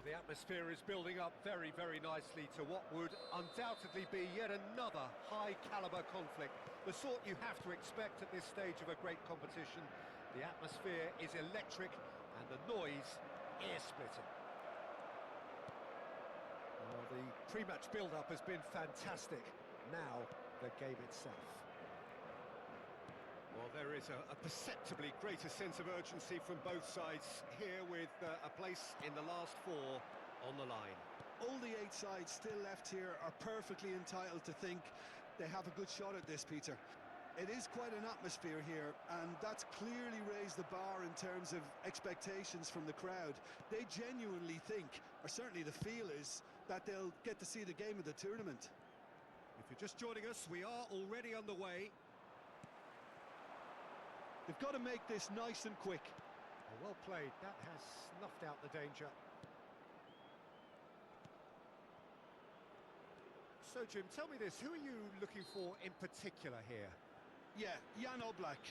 The atmosphere is building up very, very nicely to what would undoubtedly be yet another high-caliber conflict. The sort you have to expect at this stage of a great competition. The atmosphere is electric and the noise ear-splitting. Well, the pre-match build-up has been fantastic. Now, the game itself. Well, there is a perceptibly greater sense of urgency from both sides here, with a place in the last four on the line. All the 8 sides still left here are perfectly entitled to think they have a good shot at this, Peter. It is quite an atmosphere here, and that's clearly raised the bar in terms of expectations from the crowd. They genuinely think, or certainly the feel is, that they'll get to see the game of the tournament. If you're just joining us, we are already underway. They've got to make this nice and quick. Oh, well played. That has snuffed out the danger. So, Jim, tell me this. Who are you looking for in particular here? Yeah, Jan Oblak.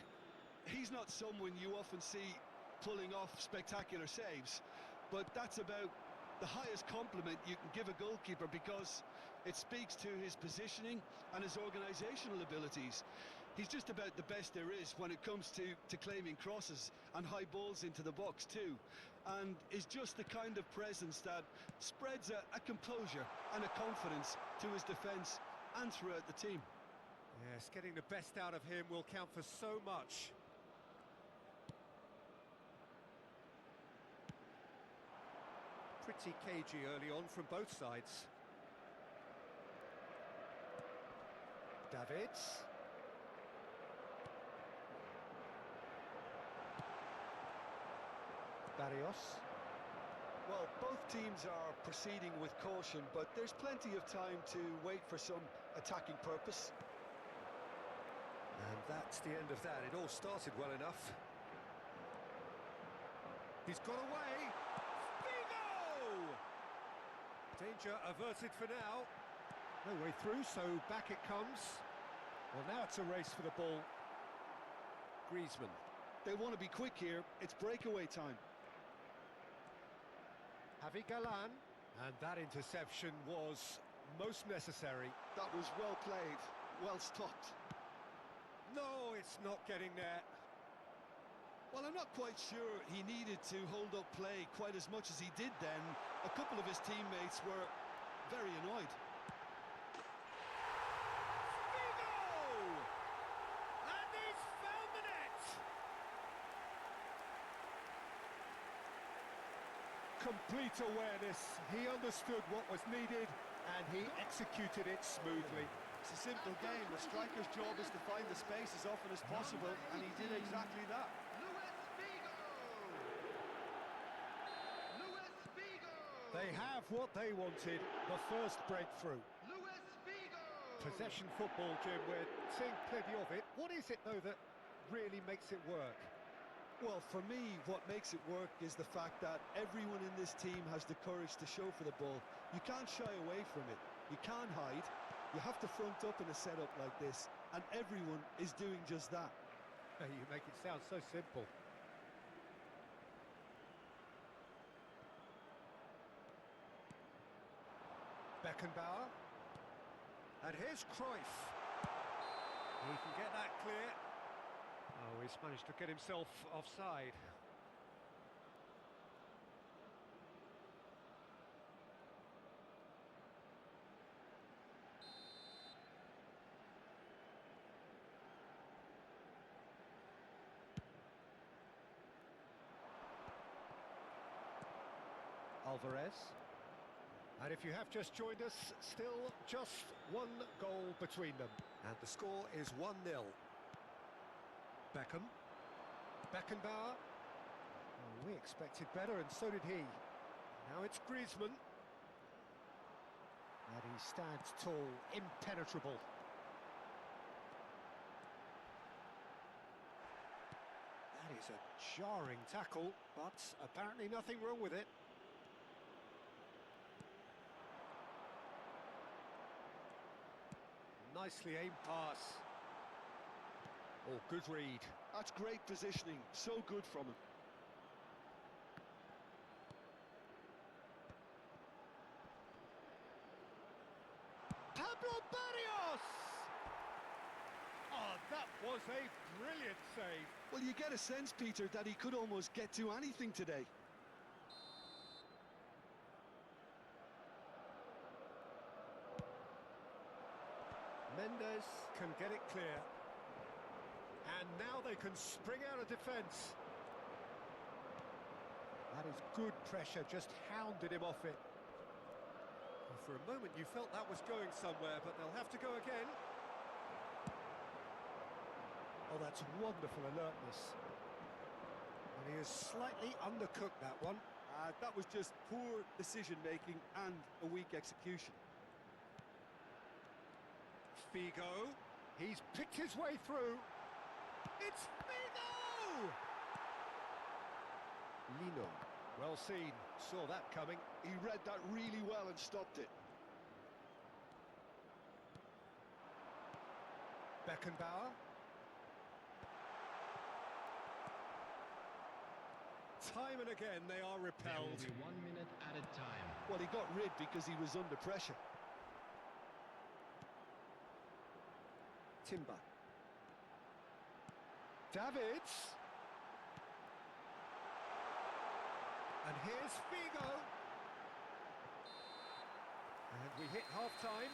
He's not someone you often see pulling off spectacular saves, but that's about the highest compliment you can give a goalkeeper, because it speaks to his positioning and his organisational abilities. He's just about the best there is when it comes to claiming crosses and high balls into the box too, and is just the kind of presence that spreads a composure and a confidence to his defence and throughout the team. Yes, getting the best out of him will count for so much. Pretty cagey early on from both sides. Davids. Barrios. Well, both teams are proceeding with caution, but there's plenty of time to wait for some attacking purpose. And that's the end of that. It all started well enough. He's got away. Danger averted for now. No way through, so back it comes. Well, now it's a race for the ball. Griezmann. They want to be quick here. It's breakaway time. Javi Galan. And that interception was most necessary. That was well played, well stopped. No, it's not getting there. Well, I'm not quite sure he needed to hold up play quite as much as he did then. A couple of his teammates were very annoyed. Figo! And he's found the net! Complete awareness. He understood what was needed and he executed it smoothly. It's a simple game. The striker's job is to find the space as often as possible, and he did exactly that. They have what they wanted, the first breakthrough. Possession football, Jim, we're seeing plenty of it. What is it, though, that really makes it work? Well, for me, what makes it work is the fact that everyone in this team has the courage to show for the ball. You can't shy away from it. You can't hide. You have to front up in a setup like this, and everyone is doing just that. You make it sound so simple. Beckenbauer. And here's Cruyff. He can get that clear. Oh, he's managed to get himself offside. Alvarez. And if you have just joined us, still just one goal between them. And the score is 1-0. Beckham. Beckenbauer. Oh, we expected better, and so did he. Now it's Griezmann. And he stands tall, impenetrable. That is a jarring tackle, but apparently nothing wrong with it. Nicely aimed pass. Oh, good read. That's great positioning, so good from him. save, brilliant save. Well, you get a sense, Peter, that he could almost get to anything today. Mendes can get it clear. And now they can spring out of defence. That is good pressure, just hounded him off it. And for a moment you felt that was going somewhere, but they'll have to go again. Oh, that's wonderful alertness. And he has slightly undercooked that one. That was just poor decision-making and a weak execution. Figo, he's picked his way through. It's Figo! Lino, well seen, saw that coming. He read that really well and stopped it. Beckenbauer. Time and again they are repelled. There will be 1 minute at a time. Well, he got rid because he was under pressure. Timber. Davids. And here's Figo. And we hit half-time.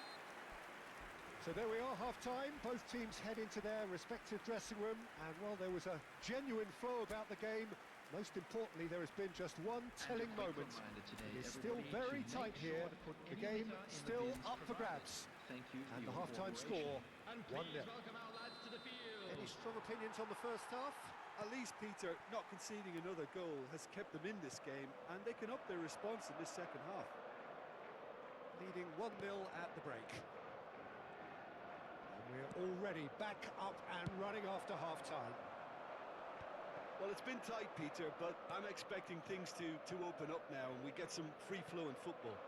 So there we are, half-time. Both teams head into their respective dressing room. And while there was a genuine flow about the game, most importantly, there has been just one telling moment. It is still very tight here. The game still up for grabs. And the half-time score, 1-0. Any strong opinions on the first half? At least, Peter, not conceding another goal has kept them in this game, and they can up their response in this second half. Leading 1-0 at the break. And we're already back up and running after half-time. Well, it's been tight, Peter, but I'm expecting things to open up now and we get some free-flowing football.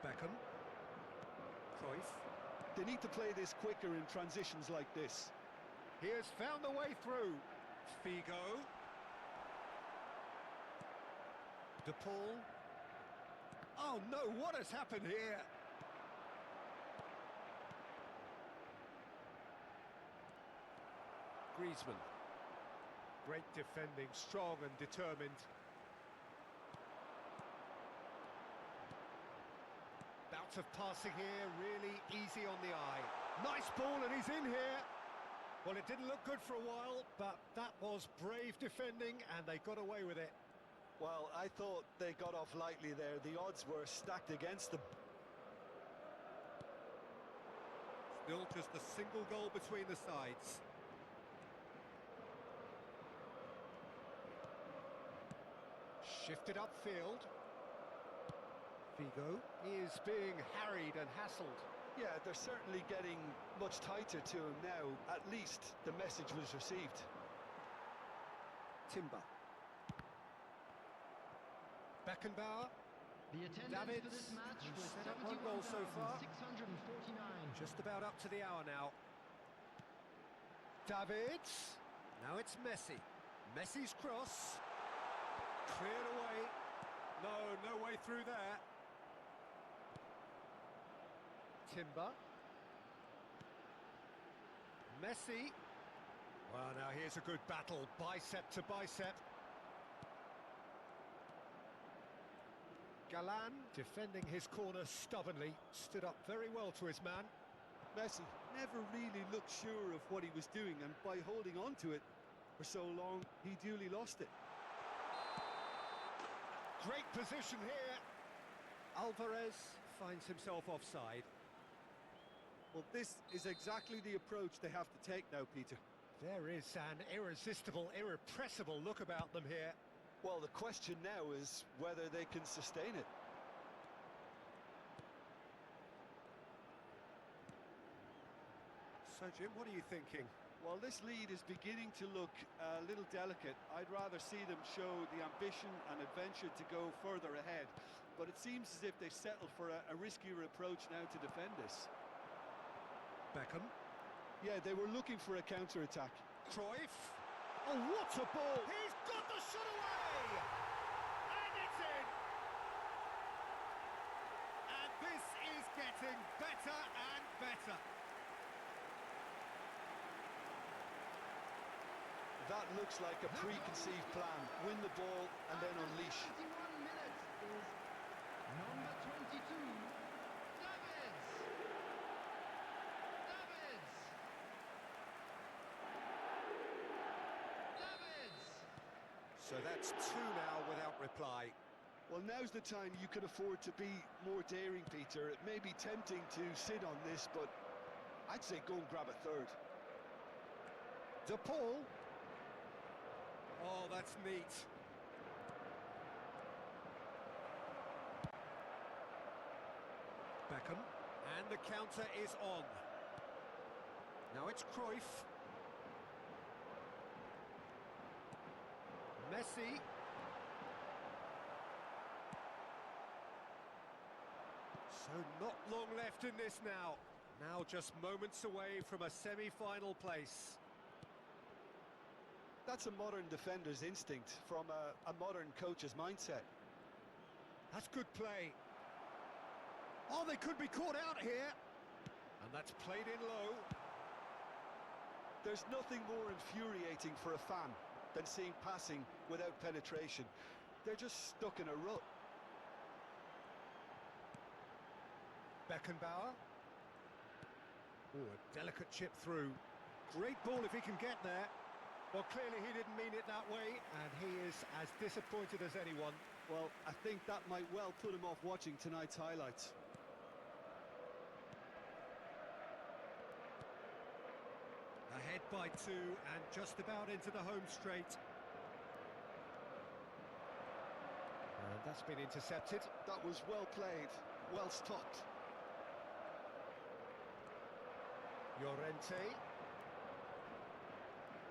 Beckham. Cruyff. They need to play this quicker in transitions like this. He has found the way through. Figo. De Paul. Oh no, what has happened here? Griezmann. Great defending, strong and determined. Bout of passing here, really easy on the eye. Nice ball and he's in here. Well, it didn't look good for a while, but that was brave defending and they got away with it. Well, I thought they got off lightly there. The odds were stacked against them. Still just a single goal between the sides. Shifted upfield. Figo is being harried and hassled. Yeah, they're certainly getting much tighter to him now. At least the message was received. Timber. Beckenbauer. The attendance Davids. for this match was Set up one goal so far. 71,649. Just about up to the hour now. Davids. Now it's Messi. Messi's cross. Cleared away. No way through there. Timber. Messi. Well, now here's a good battle, bicep to bicep. Galan, defending his corner stubbornly, stood up very well to his man. Messi never really looked sure of what he was doing, and by holding on to it for so long, he duly lost it. Great position here. Alvarez finds himself offside. Well, this is exactly the approach they have to take now, Peter. There is an irresistible, irrepressible look about them here. Well, the question now is whether they can sustain it. So, Jim, what are you thinking? Well, this lead is beginning to look a little delicate. I'd rather see them show the ambition and adventure to go further ahead. But it seems as if they settle for a riskier approach now to defend this. Beckham. Yeah, they were looking for a counter-attack. Cruyff. Oh, what a ball! He's got the shot away! And it's in! And this is getting better and better. That looks like a preconceived plan. Win the ball and then unleash. 21 minutes is number 22, Davids. So that's two now without reply. Well, now's the time you can afford to be more daring, Peter. It may be tempting to sit on this, but I'd say go and grab a third. De Paul. Oh, that's neat. Beckham. And the counter is on. Now it's Cruyff. Messi. So not long left in this now. Now just moments away from a semi-final place. That's a modern defender's instinct from a modern coach's mindset. That's good play. Oh, they could be caught out here. And that's played in low. There's nothing more infuriating for a fan than seeing passing without penetration. They're just stuck in a rut. Beckenbauer. Oh, a delicate chip through. Great ball if he can get there. Well, clearly he didn't mean it that way, and he is as disappointed as anyone. Well, I think that might well put him off watching tonight's highlights. Ahead by two and just about into the home straight. And that's been intercepted. That was well played, well stopped. Llorente.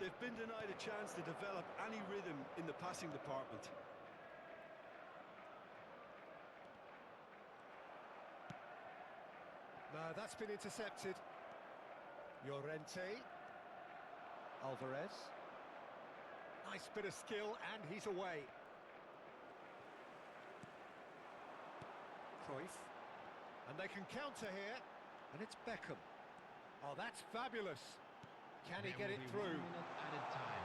They've been denied a chance to develop any rhythm in the passing department. No, that's been intercepted. Llorente. Alvarez. Nice bit of skill, and he's away. Cruyff. And they can counter here, and it's Beckham. Oh, that's fabulous. Can he get it through? 1 minute added time.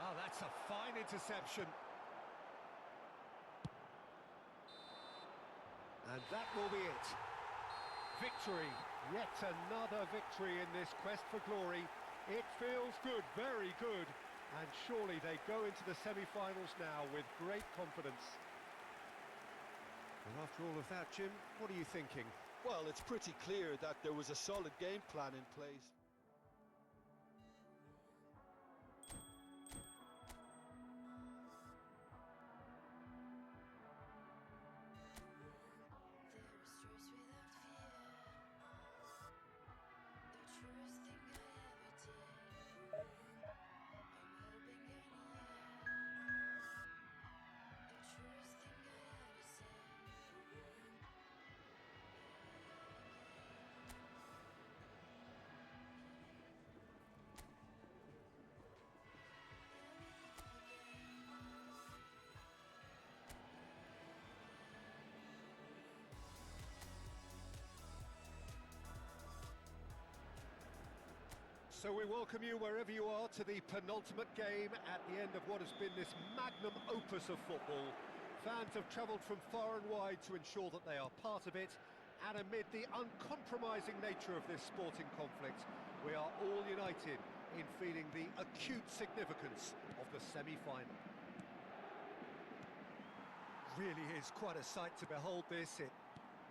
Oh, that's a fine interception. And that will be it. Victory, yet another victory in this quest for glory. It feels good, very good. And surely they go into the semi-finals now with great confidence. And after all of that, Jim, what are you thinking? Well, it's pretty clear that there was a solid game plan in place. So we welcome you wherever you are to the penultimate game at the end of what has been this magnum opus of football. Fans have travelled from far and wide to ensure that they are part of it, and amid the uncompromising nature of this sporting conflict, we are all united in feeling the acute significance of the semi-final. Really is quite a sight to behold this. It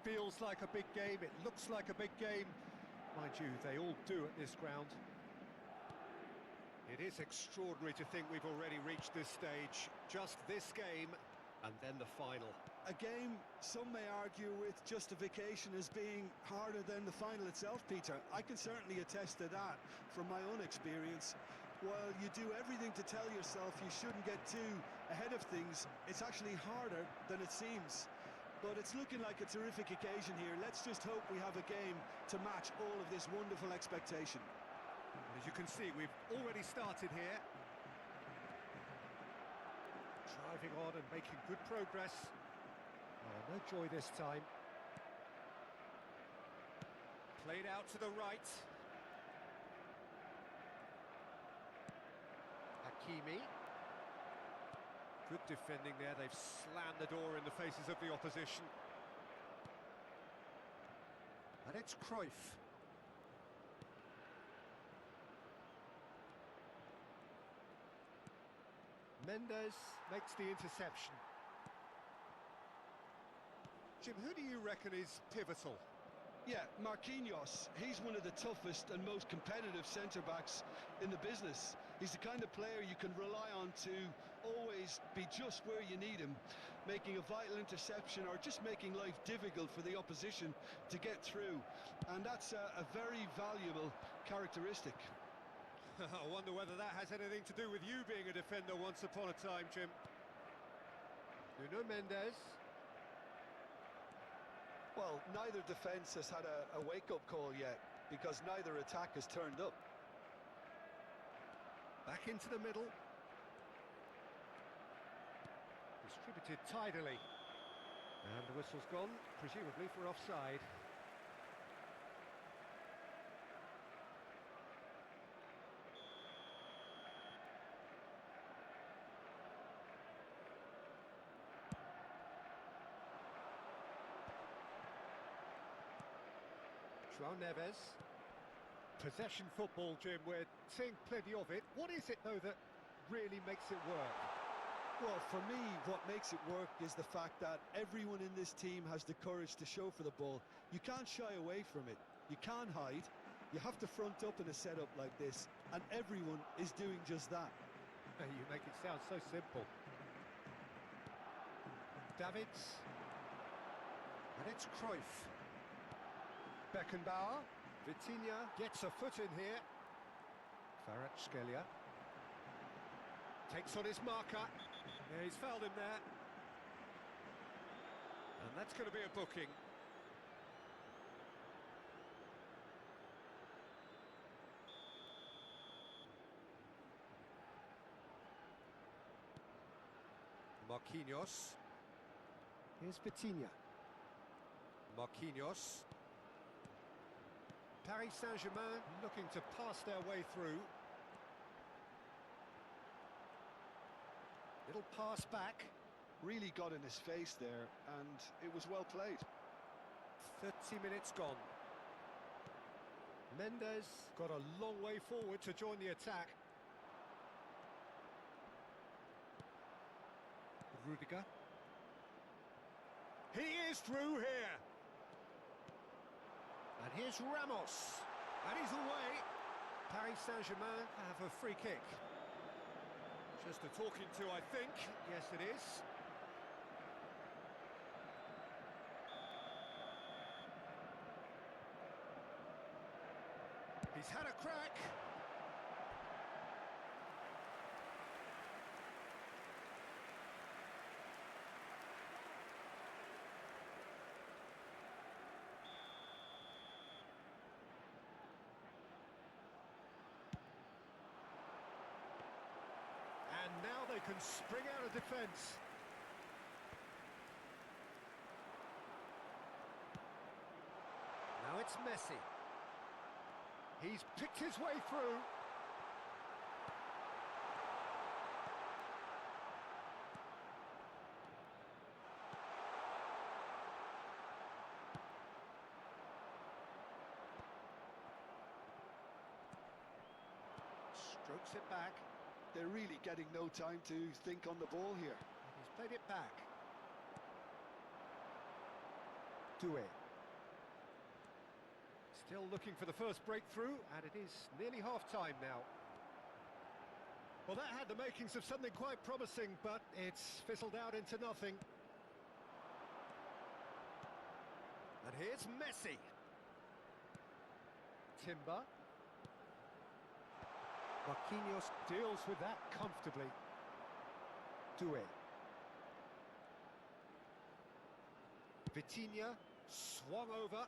feels like a big game, it looks like a big game. Mind you, they all do at this ground. It is extraordinary to think we've already reached this stage. Just this game, and then the final. A game some may argue with justification as being harder than the final itself, Peter. I can certainly attest to that from my own experience. While you do everything to tell yourself you shouldn't get too ahead of things, it's actually harder than it seems. But it's looking like a terrific occasion here. Let's just hope we have a game to match all of this wonderful expectation. As you can see, we've already started here. Driving on and making good progress. Oh, no joy this time. Played out to the right. Hakimi. Good defending there, they've slammed the door in the faces of the opposition. And it's Cruyff. Mendes makes the interception. Jim, who do you reckon is pivotal? Yeah, Marquinhos, he's one of the toughest and most competitive centre-backs in the business. He's the kind of player you can rely on to always be just where you need him, making a vital interception or just making life difficult for the opposition to get through. And that's a very valuable characteristic. I wonder whether that has anything to do with you being a defender once upon a time, Jim. Nuno Mendes. Well, neither defence has had a wake-up call yet, because neither attack has turned up. Back into the middle. Distributed tidily. And the whistle's gone, presumably for offside. João Neves. Possession football, Jim, we're seeing plenty of it. What is it, though, that really makes it work? Well, for me, what makes it work is the fact that everyone in this team has the courage to show for the ball. You can't shy away from it. You can't hide. You have to front up in a setup like this, and everyone is doing just that. You make it sound so simple. Davids. And it's Cruyff. Beckenbauer. Vitinha gets a foot in here. Kvaratskhelia takes on his marker. Yeah, he's fouled him there. And that's going to be a booking. Marquinhos. Here's Vitinha. Marquinhos. Paris Saint-Germain looking to pass their way through. Little pass back. Really got in his face there, and it was well played. 30 minutes gone. Mendes got a long way forward to join the attack. Rudiger. He is through here. And here's Ramos. And he's away. Paris Saint-Germain have a free kick. Just a talking to, I think. Yes, it is. He's had a crack. And now they can spring out of defence. Now it's Messi. He's picked his way through. Strokes it back. They're really getting no time to think on the ball here. He's played it back. Doué. Still looking for the first breakthrough, and it is nearly half-time now. Well, that had the makings of something quite promising, but it's fizzled out into nothing. And here's Messi. Timber. Marquinhos deals with that comfortably. Doué. Vitinha swung over.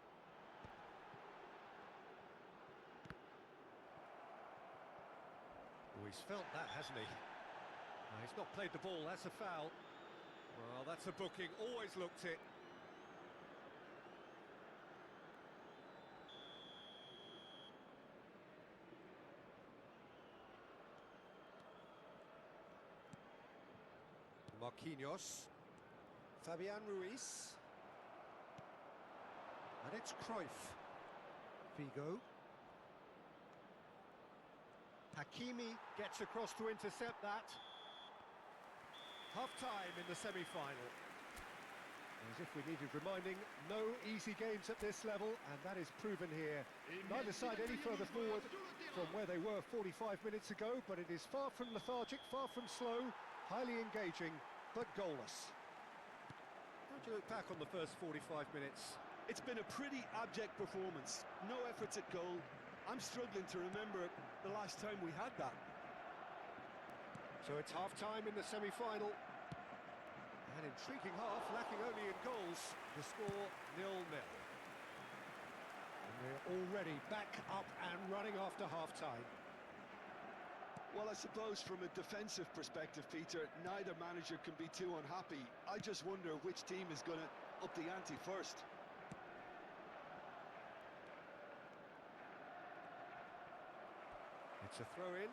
Oh, he's felt that, hasn't he? No, he's not played the ball, that's a foul. Well, that's a booking, always looked it. Marquinhos. Fabian Ruiz. And it's Cruyff. Figo. Hakimi gets across to intercept that. Half-time in the semi-final. As if we needed reminding, no easy games at this level, and that is proven here. Neither side any further forward from where they were 45 minutes ago, but it is far from lethargic, far from slow, highly engaging, but goalless. How do you look back on the first 45 minutes? It's been a pretty abject performance. No efforts at goal. I'm struggling to remember the last time we had that. So it's half-time in the semi-final. An intriguing half, lacking only in goals. The score 0-0. And we're already back up and running after half-time. Well, I suppose from a defensive perspective, Peter, neither manager can be too unhappy. I just wonder which team is going to up the ante first. It's a throw-in.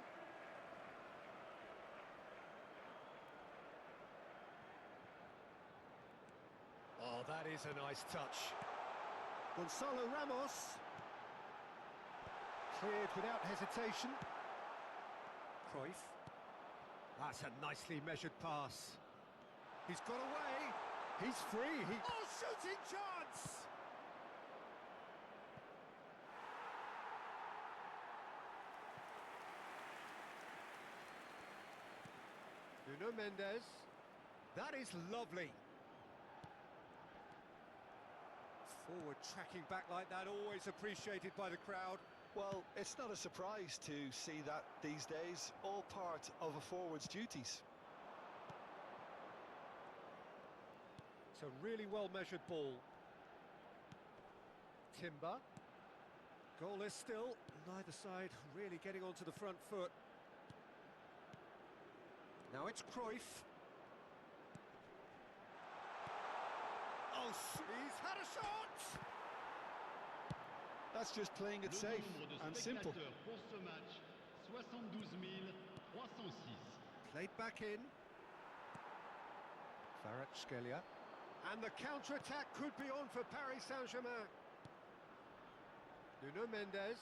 Oh, that is a nice touch. Gonzalo Ramos. Cleared without hesitation. Cruyff. That's a nicely measured pass. He's got away. He's free. Oh, shooting chance! Nuno Mendes. That is lovely. Forward tracking back like that, always appreciated by the crowd. Well, it's not a surprise to see that these days, all part of a forward's duties. It's a really well-measured ball. Timber. Goalless still, neither side really getting onto the front foot. Now it's Cruyff. Oh, he's had a shot! That's just playing it safe and simple. Pour ce match, 72 306. Played back in. Kvaratskhelia. And the counter-attack could be on for Paris Saint-Germain. Nuno Mendes.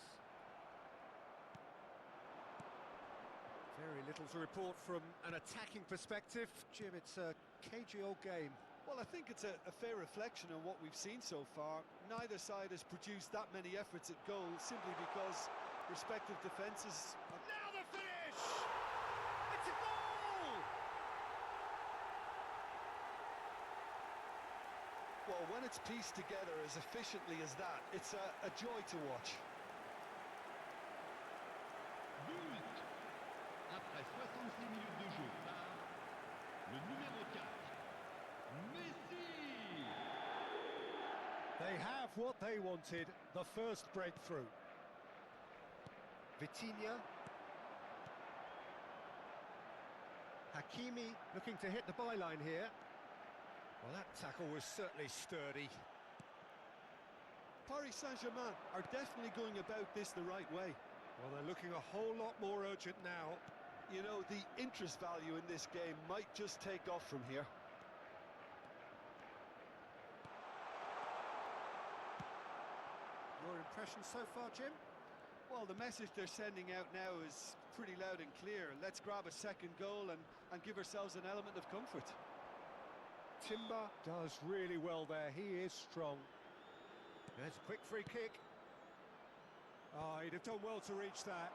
Very little to report from an attacking perspective. Jim, it's a cagey old game. Well, I think it's a fair reflection on what we've seen so far. Neither side has produced that many efforts at goal simply because respective defences... Now the finish! It's a goal! Well, when it's pieced together as efficiently as that, it's a joy to watch. But après 66 minutes de jeu par le numéro 4, Messi. They have what they wanted, the first breakthrough. Vitinha. Hakimi looking to hit the byline here. Well, that tackle was certainly sturdy. Paris Saint-Germain are definitely going about this the right way. Well, they're looking a whole lot more urgent now. You know, the interest value in this game might just take off from here. Your impression so far, Jim? Well, the message they're sending out now is pretty loud and clear. Let's grab a second goal and give ourselves an element of comfort. Timber does really well there. He is strong. There's a quick free kick. Oh, he'd have done well to reach that.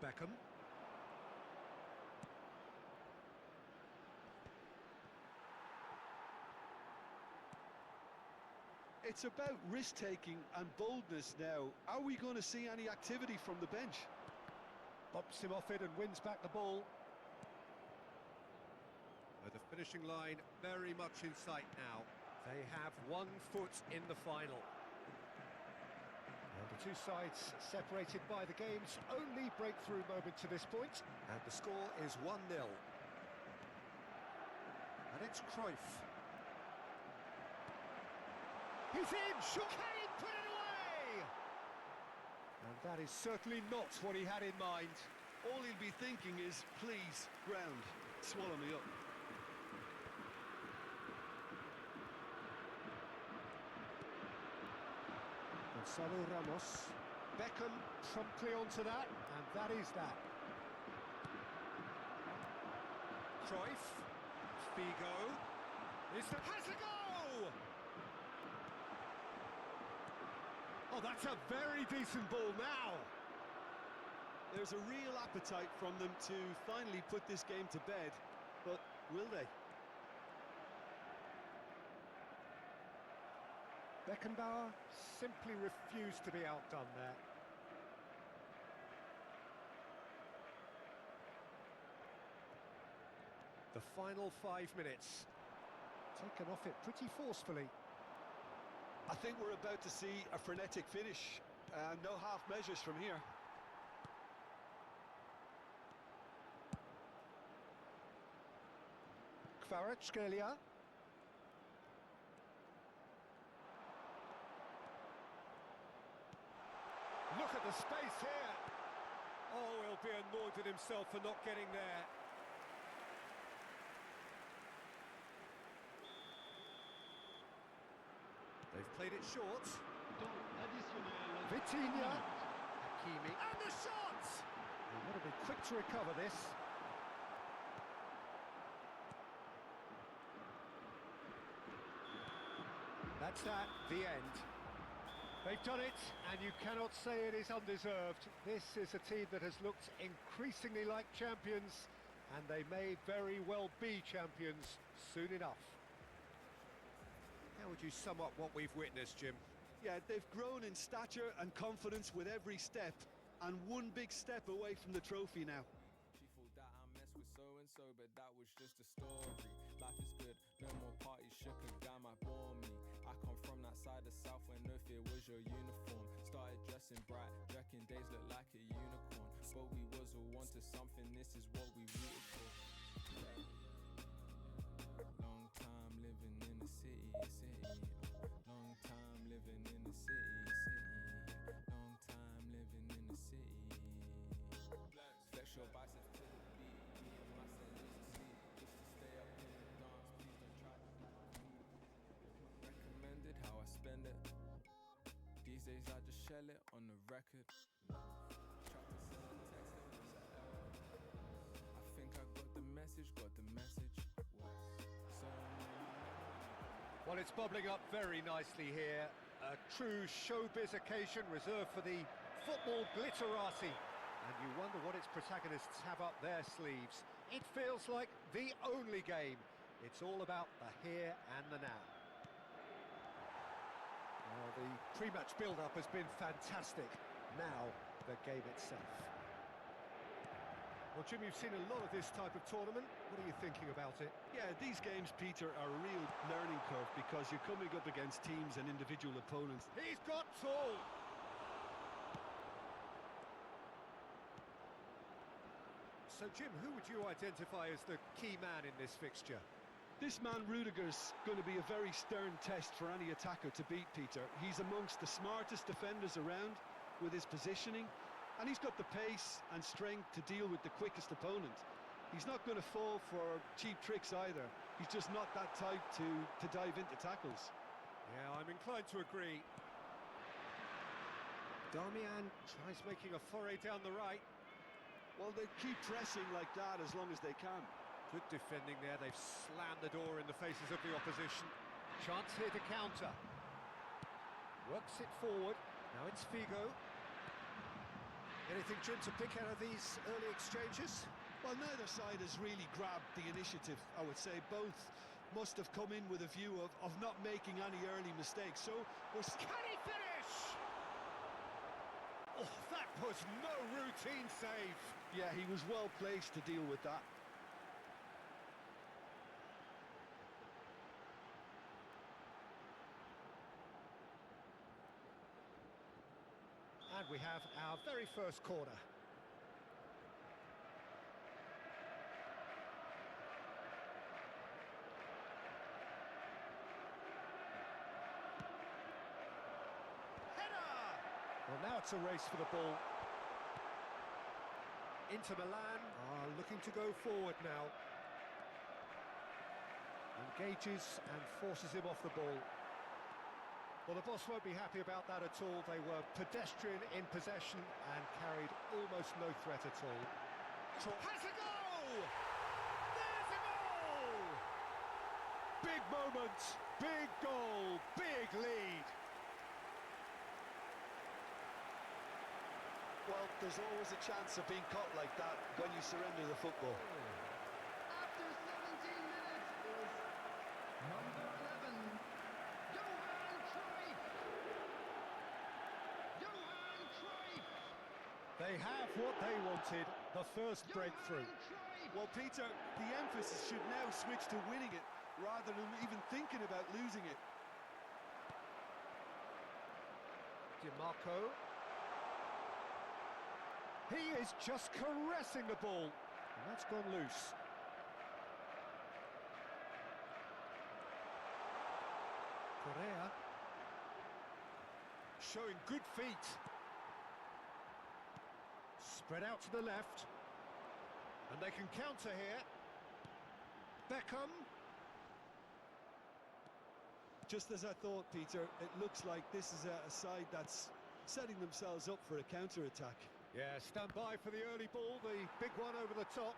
Beckham. It's about risk-taking and boldness now. Are we going to see any activity from the bench? Bumps him off it and wins back the ball. But the finishing line very much in sight now. They have 1 foot in the final. And the two sides separated by the game's only breakthrough moment to this point. And the score is 1-0. And it's Cruyff. He's in! Can he put it away? And that is certainly not what he had in mind. All he'll be thinking is, please, ground, swallow me up. Gonzalo Ramos. Beckham promptly onto that, and that is that. Cruyff. Figo. Has a go! Oh, that's a very decent ball now. There's a real appetite from them to finally put this game to bed, but will they? Beckenbauer simply refused to be outdone there. The final 5 minutes. Taken off it pretty forcefully. I think we're about to see a frenetic finish. No half measures from here. Kvaratskhelia. Look at the space here. Oh, he'll be annoyed with himself for not getting there. They've played it short. Temps additionnel. Vitinha. Hakimi. And the shot! They've got to be quick to recover this. That's that, the end. They've done it, and you cannot say it is undeserved. This is a team that has looked increasingly like champions, and they may very well be champions soon enough. How would you sum up what we've witnessed, Jim? Yeah, they've grown in stature and confidence with every step, and one big step away from the trophy now. She thought that I messed with so-and-so, but that was just a story. Life is good, no more parties, shook a guy might bore me. I come from that side of South where no fear was your uniform. Started dressing bright, reckon days look like a unicorn. But we was all wanted something, this is what we rooted for. Long time living in the city. Long time living in the city. Long time living in the city. Flex your biceps to the beat. Me and my son used to sleep just to stay up in the dance. Please don't try to recommended how I spend it. These days I just shell it on the record. Try to send a text, it was an error. I think I got the message. Well, it's bubbling up very nicely here. A true showbiz occasion reserved for the football glitterati. And you wonder what its protagonists have up their sleeves. It feels like the only game. It's all about the here and the now. Well, the pre-match build-up has been fantastic. Now, the game itself. Well, Jim, you've seen a lot of this type of tournament. What are you thinking about it? Yeah, these games, Peter, are a real learning curve because you're coming up against teams and individual opponents. He's got tall! So, Jim, who would you identify as the key man in this fixture? This man, Rudiger's going to be a very stern test for any attacker to beat, Peter. He's amongst the smartest defenders around with his positioning, and he's got the pace and strength to deal with the quickest opponent. He's not going to fall for cheap tricks either. He's just not that type to dive into tackles. Yeah, I'm inclined to agree. Darmian tries making a foray down the right. Well, they keep pressing like that as long as they can. Good defending there. They've slammed the door in the faces of the opposition. Chance here to counter. Works it forward. Now it's Figo. Anything, Jim, to pick out of these early exchanges? Well, neither side has really grabbed the initiative, I would say. Both must have come in with a view of not making any early mistakes. So, can he finish? Oh, that was no routine save. Yeah, he was well placed to deal with that. And we have our very first corner. Header! Well, now it's a race for the ball. Inter Milan are looking to go forward now. Engages and forces him off the ball. Well, the boss won't be happy about that at all. They were pedestrian in possession and carried almost no threat at all. Has a goal! There's a goal! Big moment, big goal, big lead. Well, there's always a chance of being caught like that when you surrender the football. After 17 minutes is number 11, Johan Cruyff. Johan Cruyff. They have what they wanted, the first breakthrough. Johan Cruyff. Well, Peter, the emphasis should now switch to winning it rather than even thinking about losing it. DiMarco. He is just caressing the ball. And that's gone loose. Correa. Showing good feet. Spread out to the left. And they can counter here. Beckham. Just as I thought, Peter, it looks like this is a side that's setting themselves up for a counter-attack. Yeah, stand by for the early ball, the big one over the top.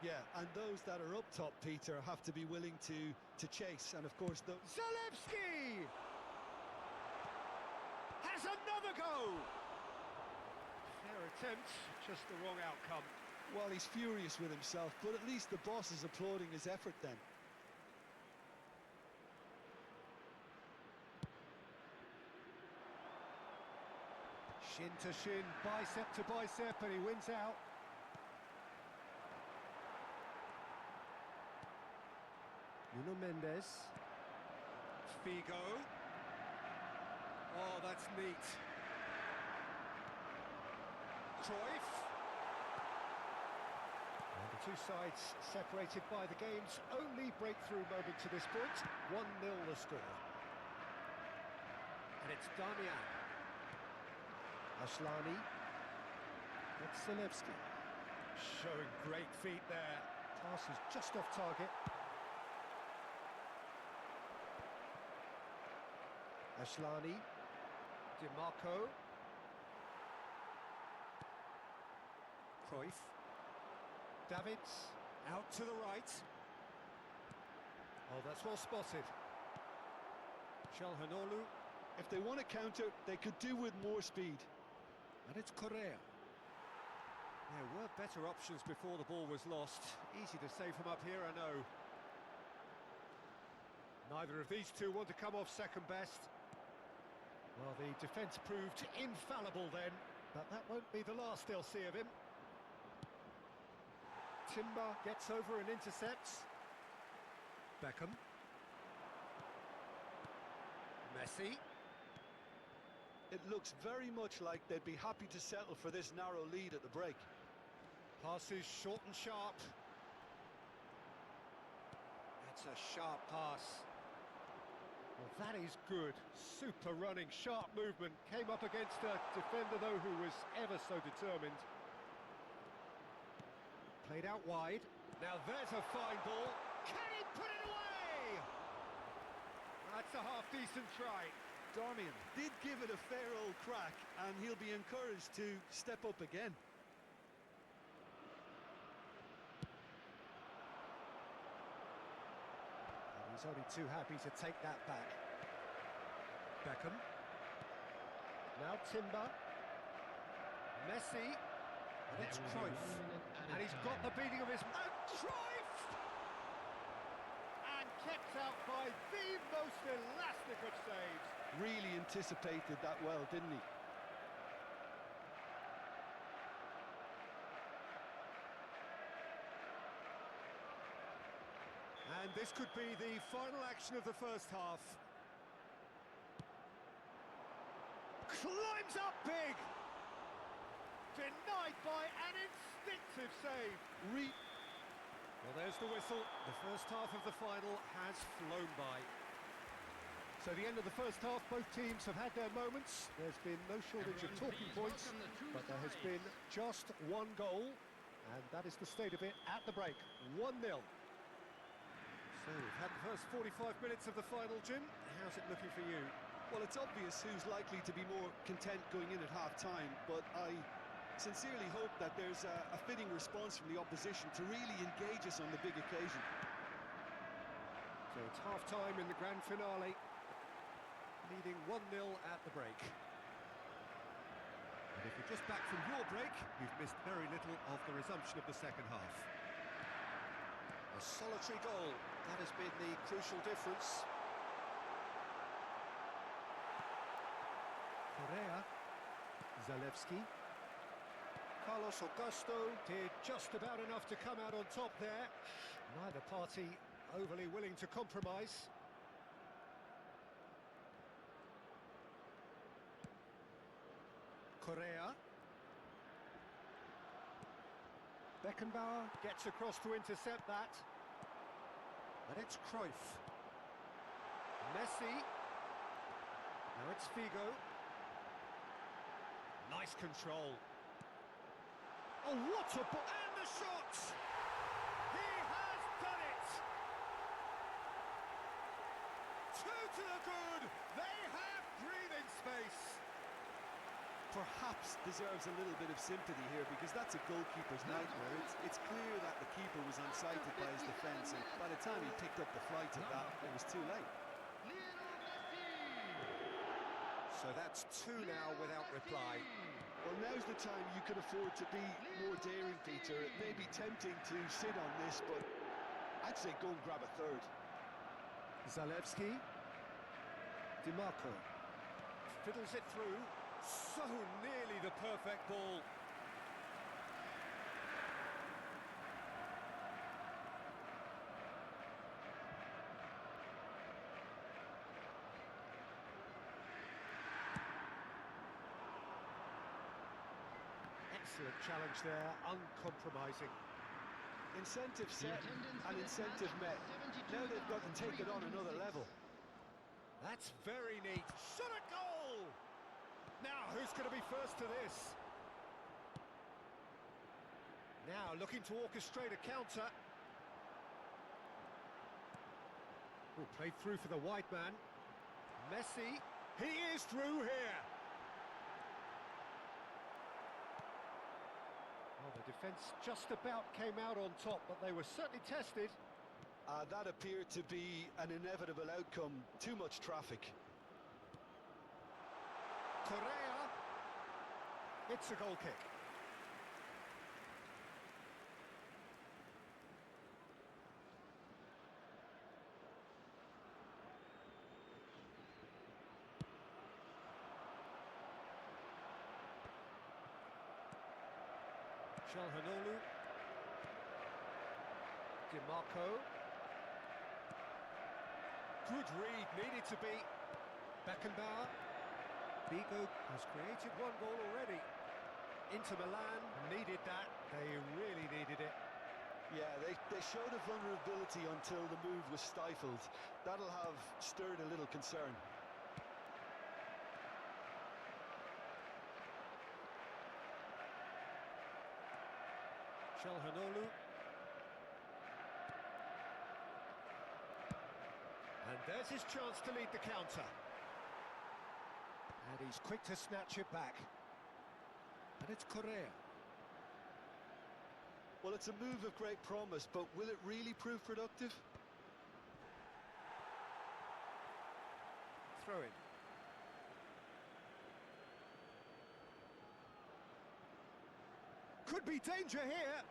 Yeah, and those that are up top, Peter, have to be willing to chase. And of course, Zalewski has another go. Fair attempt, just the wrong outcome. well, he's furious with himself, but at least the boss is applauding his effort then. Shin to shin, bicep to bicep, and he wins out. Nuno Mendes. Figo. Oh, that's neat. Cruyff. And the two sides separated by the game's only breakthrough moment to this point. 1-0 the score. And it's Damian. Ashlani. Zalewski. Showing great feet there. Pass is just off target. Ashlani. DiMarco. Cruyff. Davids. Out to the right. Oh, that's well spotted. Çalhanoğlu. If they want to counter, they could do with more speed. And it's Correa. There were better options before the ball was lost. Easy to say from up here, I know. Neither of these two want to come off second best. Well, the defence proved infallible then, but that won't be the last they'll see of him. Timber gets over and intercepts. Beckham. Messi. It looks very much like they'd be happy to settle for this narrow lead at the break. Passes short and sharp. That's a sharp pass. Well, that is good. Super running, sharp movement. Came up against a defender, though, who was ever so determined. Played out wide. Now there's a fine ball. Can he put it away? That's a half-decent try. Darmian did give it a fair old crack, and he'll be encouraged to step up again. And he's only too happy to take that back. Beckham. Now Timber. Messi. And it's Cruyff. And he's got the beating of his... And Cruyff! And kept out by the most elastic of saves. Really anticipated that well, didn't he? And this could be the final action of the first half. Climbs up big! Denied by an instinctive save. Well, there's the whistle. The first half of the final has flown by. So the end of the first half, both teams have had their moments. There's been no shortage of talking points, but there has been just one goal. And that is the state of it at the break, 1-0. So we've had the first 45 minutes of the final, Jim. How's it looking for you? Well, it's obvious who's likely to be more content going in at half-time, but I sincerely hope that there's a fitting response from the opposition to really engage us on the big occasion. So it's half-time in the grand finale, leading 1-0 at the break. And if you're just back from your break, you've missed very little of the resumption of the second half. A solitary goal, that has been the crucial difference. Correa, Zalewski. Carlos Augusto did just about enough to come out on top there. Neither party overly willing to compromise. Correa. Beckenbauer gets across to intercept that. And it's Cruyff. Messi. Now it's Figo. Nice control. Oh, what a ball! And the shot! He has done it! Two to the good! They have breathing space! Perhaps deserves a little bit of sympathy here, because that's a goalkeeper's nightmare. It's clear that the keeper was unsighted by his defence, and by the time he picked up the flight of that, it was too late. So that's two now without reply. Well, now's the time you can afford to be more daring, Peter. It may be tempting to sit on this, but I'd say go and grab a third. Zalewski. DiMarco. Fiddles it through. So nearly the perfect ball. Excellent challenge there, uncompromising. Incentive set and incentive met. Now they've got to take it on another level. That's very neat. Shot at goal! Now, who's going to be first to this? Now, looking to orchestrate a counter. Oh, played through for the wide man. Messi, he is through here. Well, the defence just about came out on top, but they were certainly tested. That appeared to be an inevitable outcome. Too much traffic. Correa. It's a goal kick. Calhanoglu. DiMarco. Good read, needed to be. Beckenbauer. Figo has created one goal already. Inter Milan needed that. They really needed it. Yeah, they showed a vulnerability until the move was stifled. That'll have stirred a little concern. Calhanoglu. And there's his chance to lead the counter. And he's quick to snatch it back. And it's Correa. Well, it's a move of great promise, but will it really prove productive? Throw in. Could be danger here.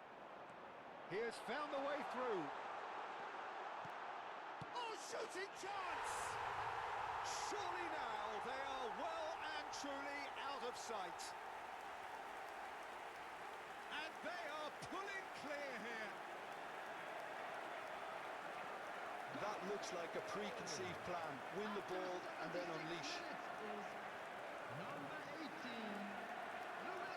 He has found the way through. Oh, shooting chance! Surely now they are well and truly out of sight. And they are pulling clear here. That looks like a preconceived plan. Win the ball and then unleash. Number 18, Luis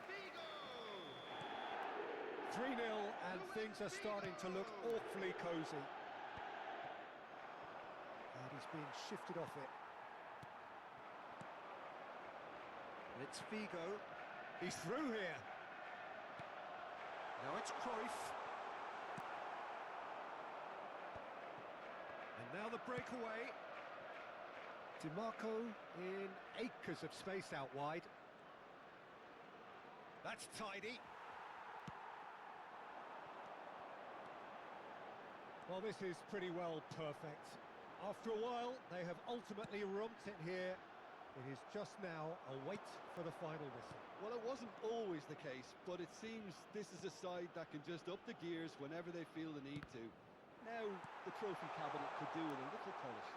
Figo. 3-0 and things are starting to look awfully cosy. And he's being shifted off it. It's Figo. He's through here. Now it's Cruyff. And now the breakaway. DiMarco in acres of space out wide. That's tidy. Well, this is pretty well perfect. After a while, they have ultimately romped it here. It is just now a wait for the final whistle. Well, it wasn't always the case, but it seems this is a side that can just up the gears whenever they feel the need to. Now, the trophy cabinet could do with a little polish.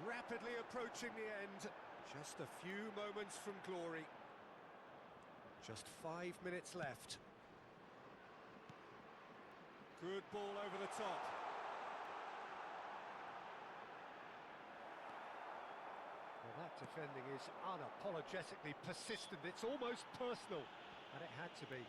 Rapidly approaching the end. Just a few moments from glory. Just 5 minutes left. Good ball over the top. Well, that defending is unapologetically persistent. It's almost personal, and it had to be.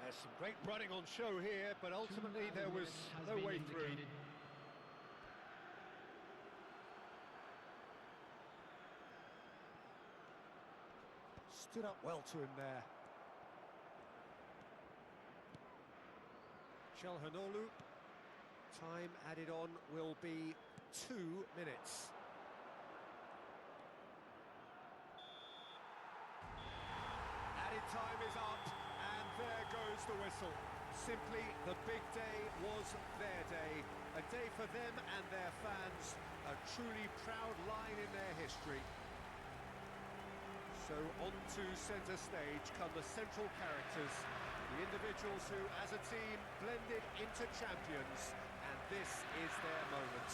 There's some great running on show here, but ultimately there was no way through. Stood up well to him there. Chelhanoglu. Time added on will be 2 minutes. Added time is up. There goes the whistle. Simply, the big day was their day. A day for them and their fans. A truly proud line in their history. So on to centre stage come the central characters. The individuals who, as a team, blended into champions. And this is their moment.